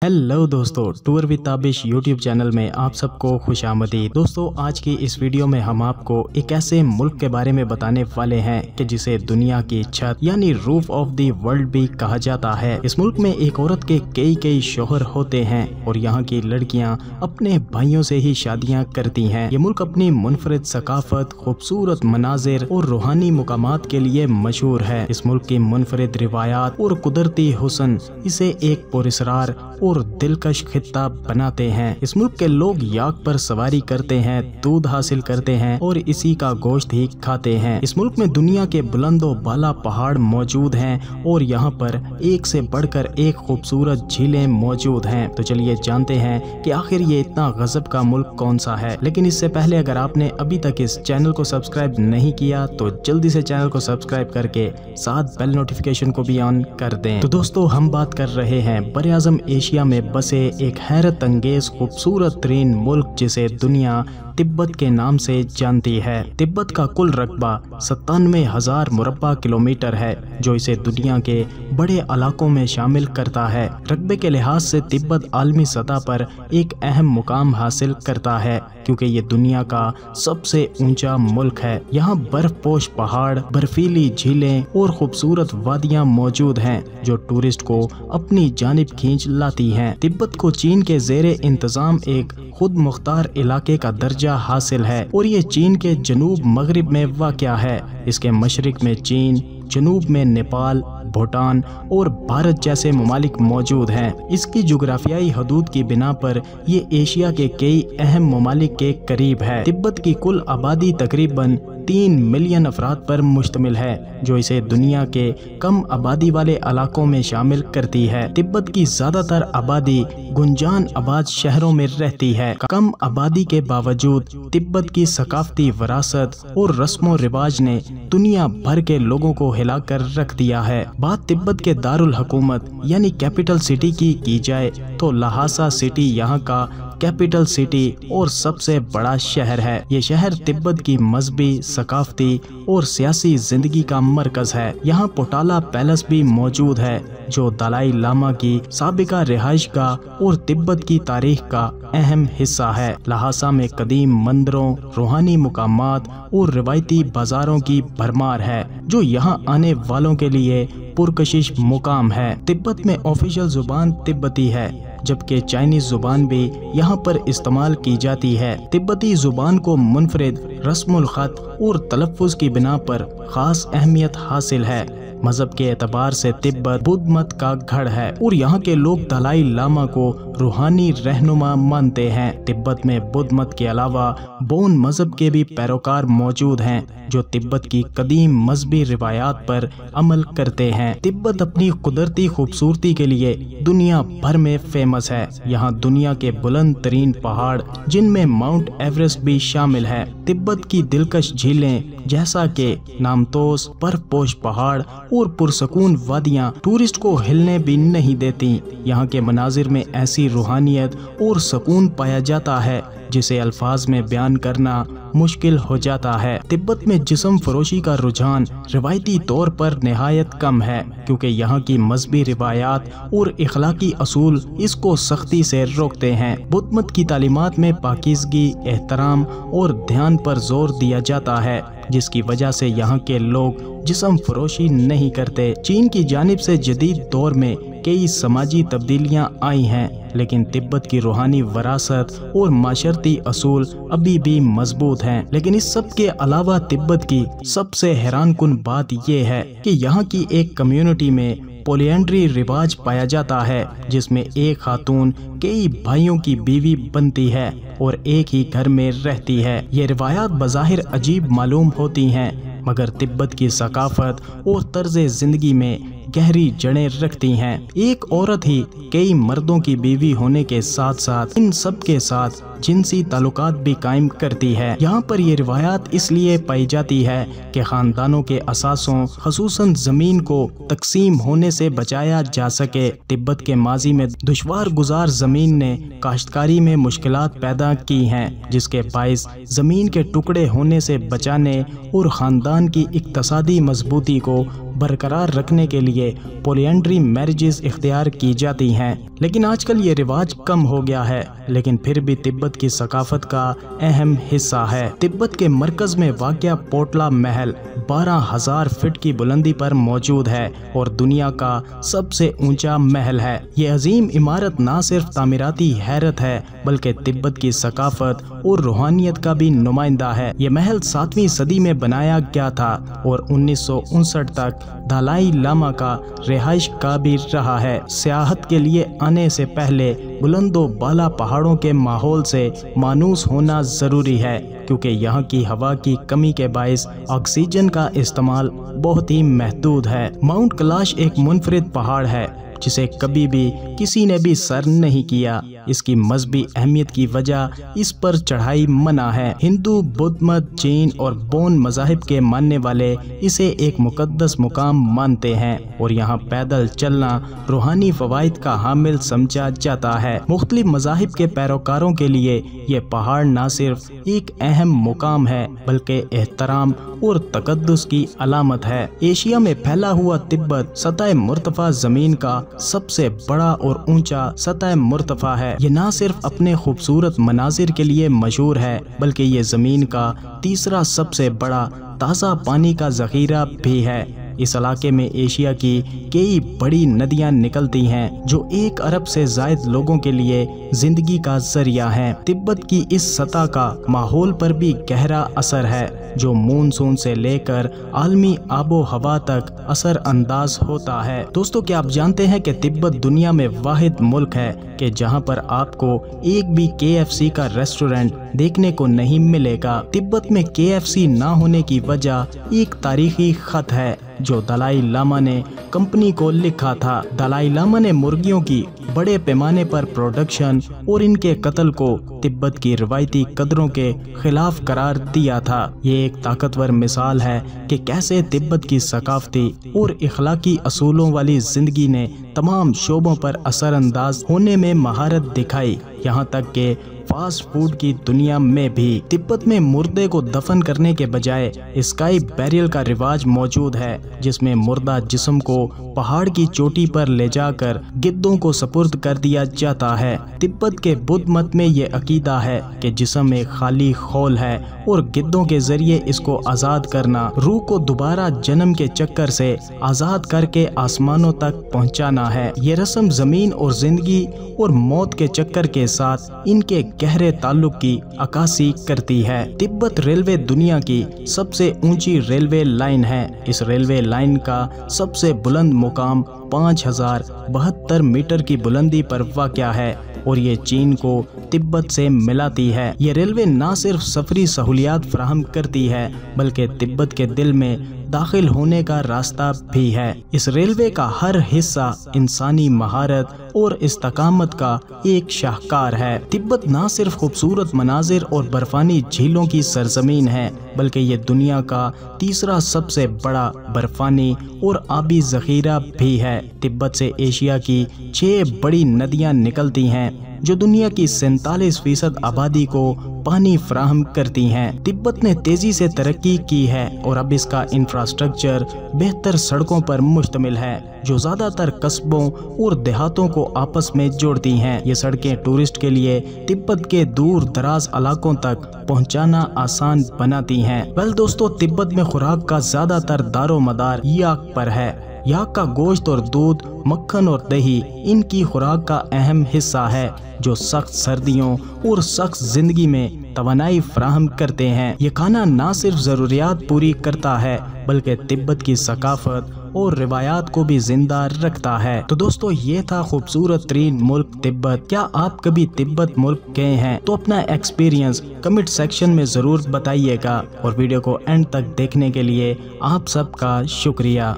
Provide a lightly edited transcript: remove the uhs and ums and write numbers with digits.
Hello दोस्तों, tour with Tabish YouTube channel में आप सबको खुश आमदीद। दोस्तों, आज की इस वीडियो में हम आपको एक ऐसे मुल्क के बारे में बताने वाले हैं कि जिसे दुनिया की छत यानी रूफ ऑफ द वर्ल्ड भी कहा जाता है। इस मुल्क में एक औरत के कई शौहर होते हैं और यहाँ की लड़कियाँ अपने भाइयों से ही शादियाँ करती हैं। ये मुल्क अपनी मुनफरिद सकाफत, खूबसूरत मनाजिर और रूहानी मुकामात के लिए मशहूर है। इस मुल्क की मुनफरिद रिवायात और कुदरती हुस्न इसे एक पुरस्कार और दिलकश खित्ता बनाते हैं। इस मुल्क के लोग याक पर सवारी करते हैं, दूध हासिल करते हैं और इसी का गोश्त ही खाते हैं। इस मुल्क में दुनिया के बुलंदो बाला पहाड़ मौजूद हैं और यहाँ पर एक से बढ़कर एक खूबसूरत झीलें मौजूद हैं। तो चलिए जानते हैं कि आखिर ये इतना गजब का मुल्क कौन सा है। लेकिन इससे पहले अगर आपने अभी तक इस चैनल को सब्सक्राइब नहीं किया तो जल्दी से चैनल को सब्सक्राइब करके साथ बेल नोटिफिकेशन को भी ऑन कर दें। तो दोस्तों, हम बात कर रहे हैं बरआज़म एशिया में बसे एक हैरत अंगेज खूबसूरत तरीन मुल्क जिसे दुनिया तिब्बत के नाम से जानती है। तिब्बत का कुल रकबा 97,000 मुरब्बा किलोमीटर है, जो इसे दुनिया के बड़े इलाकों में शामिल करता है। रकबे के लिहाज से तिब्बत आलमी सतह पर एक अहम मुकाम हासिल करता है क्योंकि ये दुनिया का सबसे ऊंचा मुल्क है। यहाँ बर्फपोश पहाड़, बर्फीली झीलें और खूबसूरत वादियाँ मौजूद हैं जो टूरिस्ट को अपनी जानिब खींच लाती हैं। तिब्बत को चीन के ज़ेरे इंतज़ाम एक खुद मुख्तार इलाके का दर्जा हासिल है और ये चीन के जनूब मगरिब में वाक़या है। इसके मशरिक में चीन, जनूब में नेपाल, भूटान और भारत जैसे ममालिक मौजूद हैं। इसकी जुग्राफियाई हदूद की बिना पर ये एशिया के कई अहम ममालिक के करीब है। तिब्बत की कुल आबादी तकरीबन 3 मिलियन अफराद पर मुश्तमिल है, जो इसे दुनिया के कम आबादी वाले इलाकों में शामिल करती है। तिब्बत की ज्यादातर आबादी गुंजान आबाद शहरों में रहती है। कम आबादी के बावजूद तिब्बत की सकाफती विरासत और रस्मो रिवाज ने दुनिया भर के लोगों को हिलाकर रख दिया है। बात तिब्बत के दारुल हुकूमत यानी कैपिटल सिटी की जाए तो लहासा सिटी यहाँ का कैपिटल सिटी और सबसे बड़ा शहर है। ये शहर तिब्बत की मजहबी, सकाफती और सियासी जिंदगी का मरकज है। यहाँ पोटाला पैलेस भी मौजूद है जो दलाई लामा की साबिका रिहाइशगाह और तिब्बत की तारीख का अहम हिस्सा है। लहासा में कदीम मंदिरों, रूहानी मुकामात और रिवायती बाजारों की भरमार है जो यहाँ आने वालों के लिए पुरकशिश मुकाम है। तिब्बत में ऑफिशियल जुबान तिब्बती है, जबकि चाइनीज जुबान भी यहाँ पर इस्तेमाल की जाती है। तिब्बती जुबान को मुनफरिद रस्मुल खत और तलफ़्फ़ुज़ की बिना पर खास अहमियत हासिल है। मजहब के एतबार से तिब्बत बुद्ध मत का गढ़ है और यहाँ के लोग दलाई लामा को रूहानी रहनुमा मानते हैं। तिब्बत में बुद्ध मत के अलावा बोन मजहब के भी पैरोकार मौजूद हैं जो तिब्बत की कदीम मजहबी रिवायात पर अमल करते हैं। तिब्बत अपनी कुदरती खूबसूरती के लिए दुनिया भर में फेमस है। यहाँ दुनिया के बुलंद तरीन पहाड़ जिनमें माउंट एवरेस्ट भी शामिल है। तिब्बत की दिलकश झीलें जैसा के नामतोस, बर्फपोश पहाड़ और पुरसकून वादियाँ टूरिस्ट को हिलने भी नहीं देती। यहाँ के मनाजिर में ऐसी रूहानियत और सुकून पाया जाता है जिसे अल्फाज में बयान करना मुश्किल हो जाता है। तिब्बत में जिस्म फरोशी का रुझान रिवायती तौर पर निहायत कम है क्योंकि यहाँ की मजहबी रिवायात और इखलाकी असूल इसको सख्ती से रोकते हैं। बुद्ध मत की तालीमात में पाकीज़गी, एहतराम और ध्यान पर जोर दिया जाता है जिसकी वजह से यहाँ के लोग जिस्म फरोशी नहीं करते। चीन की जानिब से जदीद दौर में कई समाजी तब्दीलियाँ आई हैं, लेकिन तिब्बत की रूहानी विरासत और माशरती असूल अभी भी मजबूत हैं। लेकिन इस सब के अलावा तिब्बत की सबसे हैरानकुन बात यह है कि यहाँ की एक कम्युनिटी में पॉलीएंड्री रिवाज पाया जाता है जिसमें एक खातून कई भाइयों की बीवी बनती है और एक ही घर में रहती है। ये रिवायात बज़ाहिर अजीब मालूम होती हैं, मगर तिब्बत की सकाफत और तर्ज जिंदगी में गहरी जड़ें रखती हैं। एक औरत ही कई मर्दों की बीवी होने के साथ साथ इन सब के साथ जिनसी ताल्लुकात भी कायम करती है। यहाँ पर ये रिवायात इसलिए पाई जाती है कि खानदानों के असासों खसूसन जमीन को तकसीम होने से बचाया जा सके। तिब्बत के माजी में दुश्वार गुजार जमीन ने काश्तकारी में मुश्किलात पैदा की हैं, जिसके बाइस जमीन के टुकड़े होने से बचाने और खानदान की इक्तसादी मजबूती को बरकरार रखने के लिए पॉलीएंड्री मैरिजेस इख्तियार की जाती हैं। लेकिन आजकल ये रिवाज कम हो गया है, लेकिन फिर भी तिब्बत की सकाफत का अहम हिस्सा है। तिब्बत के मरकज में वाक़या पोटला महल 12,000 फीट की बुलंदी पर मौजूद है और दुनिया का सबसे ऊंचा महल है। ये अजीम इमारत न सिर्फ तामीराती हैरत है बल्कि तिब्बत की सकाफत और रूहानियत का भी नुमाइंदा है। ये महल 7वीं सदी में बनाया गया था और 1959 तक दलाई लामा का रिहाइश का भी रहा है। सियाहत के लिए आने से पहले बुलंदो बाला पहाड़ों के माहौल से मानूस होना ज़रूरी है, क्योंकि यहाँ की हवा की कमी के बायस ऑक्सीजन का इस्तेमाल बहुत ही महदूद है। माउंट कैलाश एक मुनफरिद पहाड़ है जिसे कभी भी किसी ने भी सर नहीं किया। इसकी मजहबी अहमियत की वजह इस पर चढ़ाई मना है। हिंदू, बुद्ध मत, जैन और बौद्ध मज़ाहिब के मानने वाले इसे एक मुकद्दस मुकाम मानते हैं और यहाँ पैदल चलना रूहानी फवाइद का हामिल समझा जाता है। मुख्तलिफ मज़ाहिब के पैरोकारों के लिए ये पहाड़ न सिर्फ एक अहम मुकाम है बल्कि एहतराम और तकद्दुस की अलामत है। एशिया में फैला हुआ तिब्बत सतह मुर्तफा जमीन का सबसे बड़ा और ऊंचा सतह मुर्तफा है। ये न सिर्फ अपने खूबसूरत मनाजिर के लिए मशहूर है बल्कि ये जमीन का तीसरा सबसे बड़ा ताज़ा पानी का जखीरा भी है। इस इलाके में एशिया की कई बड़ी नदियां निकलती हैं जो 1 अरब से ज़ायद लोगों के लिए जिंदगी का जरिया हैं। तिब्बत की इस सतह का माहौल पर भी गहरा असर है जो मानसून से लेकर आलमी आबो हवा तक असर अंदाज होता है। दोस्तों, क्या आप जानते हैं कि तिब्बत दुनिया में वाहिद मुल्क है कि जहां पर आपको एक भी KFC का रेस्टोरेंट देखने को नहीं मिलेगा। तिब्बत में KFC ना होने की वजह एक तारीखी खत है जो दलाई लामा ने कंपनी को लिखा था। दलाई लामा ने मुर्गियों की बड़े पैमाने पर प्रोडक्शन और इनके कत्ल को तिब्बत की रवायती कदरों के खिलाफ करार दिया था। ये एक ताकतवर मिसाल है कि कैसे तिब्बत की सकाफती और इखलाकी असूलों वाली जिंदगी ने तमाम शोबों पर असरअंदाज होने में महारत दिखाई, यहाँ तक कि फास्ट फूड की दुनिया में भी। तिब्बत में मुर्दे को दफन करने के बजाय स्काई बैरियल का रिवाज मौजूद है जिसमें मुर्दा जिस्म को पहाड़ की चोटी पर ले जाकर गिद्धों को सपुर्द कर दिया जाता है। तिब्बत के बुद्ध मत में ये अकीदा है कि जिस्म एक खाली खोल है और गिद्धों के जरिए इसको आज़ाद करना रूह को दोबारा जन्म के चक्कर से आज़ाद करके आसमानों तक पहुंचाना है। ये रस्म ज़मीन और जिंदगी और मौत के चक्कर के साथ इनके गहरे ताल्लुक की अक्कासी करती है। तिब्बत रेलवे दुनिया की सबसे ऊंची रेलवे लाइन है। इस रेलवे लाइन का सबसे बुलंद मुकाम 5072 मीटर की बुलंदी पर वाक़या है और ये चीन को तिब्बत से मिलाती है। ये रेलवे न सिर्फ सफरी सहूलियात फराहम करती है बल्कि तिब्बत के दिल में दाखिल होने का रास्ता भी है। इस रेलवे का हर हिस्सा इंसानी महारत और इस्तकामत का एक शाहकार है। तिब्बत न सिर्फ खूबसूरत मनाजिर और बर्फानी झीलों की सरजमीन है बल्कि ये दुनिया का तीसरा सबसे बड़ा बर्फानी और आबी जखीरा भी है। तिब्बत से एशिया की 6 बड़ी नदियां निकलती हैं जो दुनिया की 47% आबादी को पानी फराहम करती हैं। तिब्बत ने तेजी से तरक्की की है और अब इसका इंफ्रास्ट्रक्चर बेहतर सड़कों पर मुश्तमिल है जो ज्यादातर कस्बों और देहातों को आपस में जोड़ती हैं। ये सड़कें टूरिस्ट के लिए तिब्बत के दूर दराज इलाकों तक पहुंचाना आसान बनाती हैं। वेल दोस्तों, तिब्बत में खुराक का ज्यादातर दारो मदार याक पर है। याक का गोश्त और दूध, मक्खन और दही इनकी खुराक का अहम हिस्सा है जो सख्त सर्दियों और सख्त जिंदगी में तवानाई फराहम करते हैं। ये खाना न सिर्फ ज़रूरियात पूरी करता है बल्कि तिब्बत की सकाफत और रिवायात को भी जिंदा रखता है। तो दोस्तों, ये था खूबसूरत तरीन मुल्क तिब्बत। क्या आप कभी तिब्बत मुल्क गए हैं? तो अपना एक्सपीरियंस कमेंट सेक्शन में ज़रूर बताइएगा और वीडियो को एंड तक देखने के लिए आप सबका शुक्रिया।